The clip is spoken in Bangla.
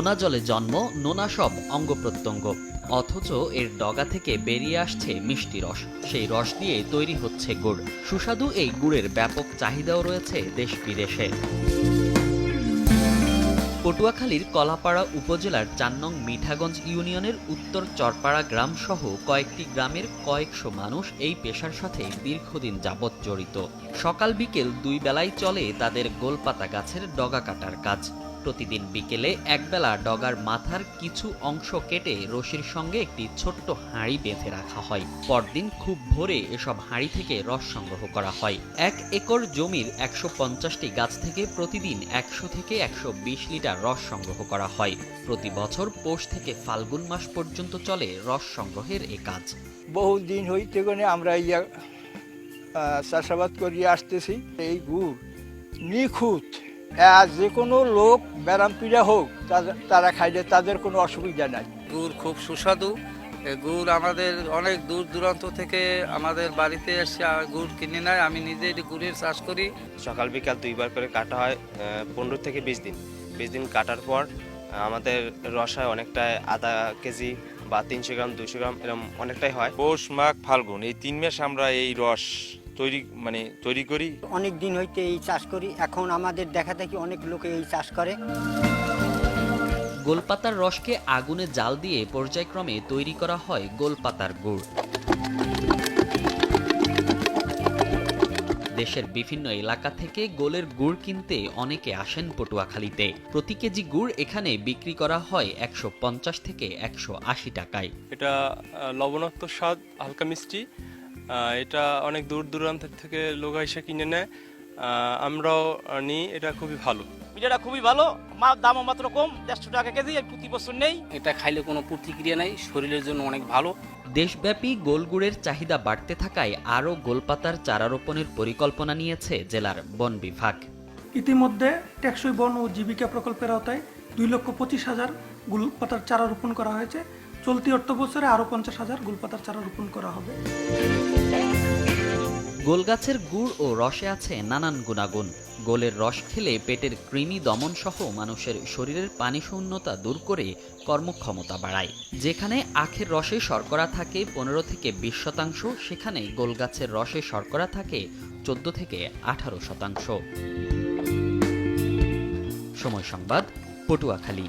নোনা জলে জন্ম, নোনা সব অঙ্গ প্রত্যঙ্গ, অথচ এর ডগা থেকে বেরিয়ে আসছে মিষ্টি রস। সেই রস দিয়ে তৈরি হচ্ছে গুড়। সুস্বাদু এই গুড়ের ব্যাপক চাহিদাও রয়েছে দেশ বিদেশে। পটুয়াখালীর কলাপাড়া উপজেলার ৪ নং মিঠাগঞ্জ ইউনিয়নের উত্তর চরপাড়া গ্রাম সহ কয়েকটি গ্রামের কয়েকশো মানুষ এই পেশার সাথে দীর্ঘদিন যাবৎ জড়িত। সকাল বিকেল ২ বেলায় চলে তাদের গোলপাতা গাছের ডগা কাটার কাজ। প্রতিদিন বিকেলে একবেলা ডগার মাথার কিছু অংশ কেটে রশির সঙ্গে একটি ছোট্ট হাঁড়ি বেঁধে রাখা হয়। পরদিন খুব ভোরে এসব হাঁড়ি থেকে রস সংগ্রহ করা হয়। ১ একর জমির ১৫০টি গাছ থেকে প্রতিদিন ১০০ থেকে ১২০ লিটার রস সংগ্রহ করা হয়। প্রতি বছর পৌষ থেকে ফাল্গুন মাস পর্যন্ত চলে রস সংগ্রহের এ কাজ। বহুদিন হইতে গনে আমরা চাষাবাদ করিয়ে আসতেছি। এই গুড় নিখুঁত, যে কোনো লোক ব্যারাম পীড়া হোক তারা খাইলে তাদের কোনো অসুবিধা নাই। গুড় খুব সুস্বাদু। গুড় আমাদের অনেক দূর দূরান্ত থেকে আমাদের বাড়িতে এসে গুড় কিনে নেয়। আমি নিজে গুড়ের চাষ করি। সকাল বিকাল 2 বার করে কাটা হয়, 15 থেকে 20 দিন। 20 দিন কাটার পর আমাদের রস হয় অনেকটাই, আধা কেজি বা 300 গ্রাম 200 গ্রাম এরকম অনেকটাই হয়। পৌষ মাঘ ফাল্গুন এই 3 মাস আমরা এই রস তৈরি করি। অনেক দিন হইতে এই চাষ করি। এখন আমাদের দেখা দেখি অনেক লোকে এই চাষ করে। গোলপাতার রসকে আগুনে জাল দিয়ে পর্যায়ক্রমে তৈরি করা হয় গোলপাতার গুড়। দেশের বিভিন্ন এলাকা থেকে গোলের গুড় কিনতে অনেকে আসেন পটুয়াখালীতে। প্রতি কেজি গুড় এখানে বিক্রি করা হয় ১৫০ থেকে ১৮০ টাকায়। এটা লবণাক্ত স্বাদ, হালকা মিষ্টি। এটা অনেক দূর দূরান্ত থেকে লোক এসে কিনে নেয়, আমরাও নিই। এটা খুবই ভালো। পিঠাটা খুবই ভালো, দামও মাত্র কম, ১৫০ টাকা কেজি, প্রতি বছর নেই। এটা খাইলে কোনো প্রতিক্রিয়া নাই, শরীরের জন্য অনেক ভালো। দেশব্যাপী গোলগুড়ের চাহিদা বাড়তে থাকায় আরও গোলপাতার চারা রোপণের পরিকল্পনা নিয়েছে জেলার বন বিভাগ। ইতিমধ্যে টেকসই বন ও জীবিকা প্রকল্পের আওতায় ২,২৫,০০০ গোলপাতার চারা রোপণ করা হয়েছে। চলতি অর্থ বছরে আরও ৫০,০০০ গোলপাতার চারা রোপণ করা হবে। গোলগাছের গুড় ও রসে আছে নানান গুণাগুণ। গোলের রস খেলে পেটের কৃমি দমন সহ মানুষের শরীরের পানি শূন্যতা দূর করে কর্মক্ষমতা বাড়ায়। যেখানে আখের রসে শর্করা থাকে ১৫ থেকে ২০%, সেখানে গোলগাছের রসে শর্করা থাকে ১৪ থেকে ১৮%। সময় সংবাদ, পটুয়াখালী।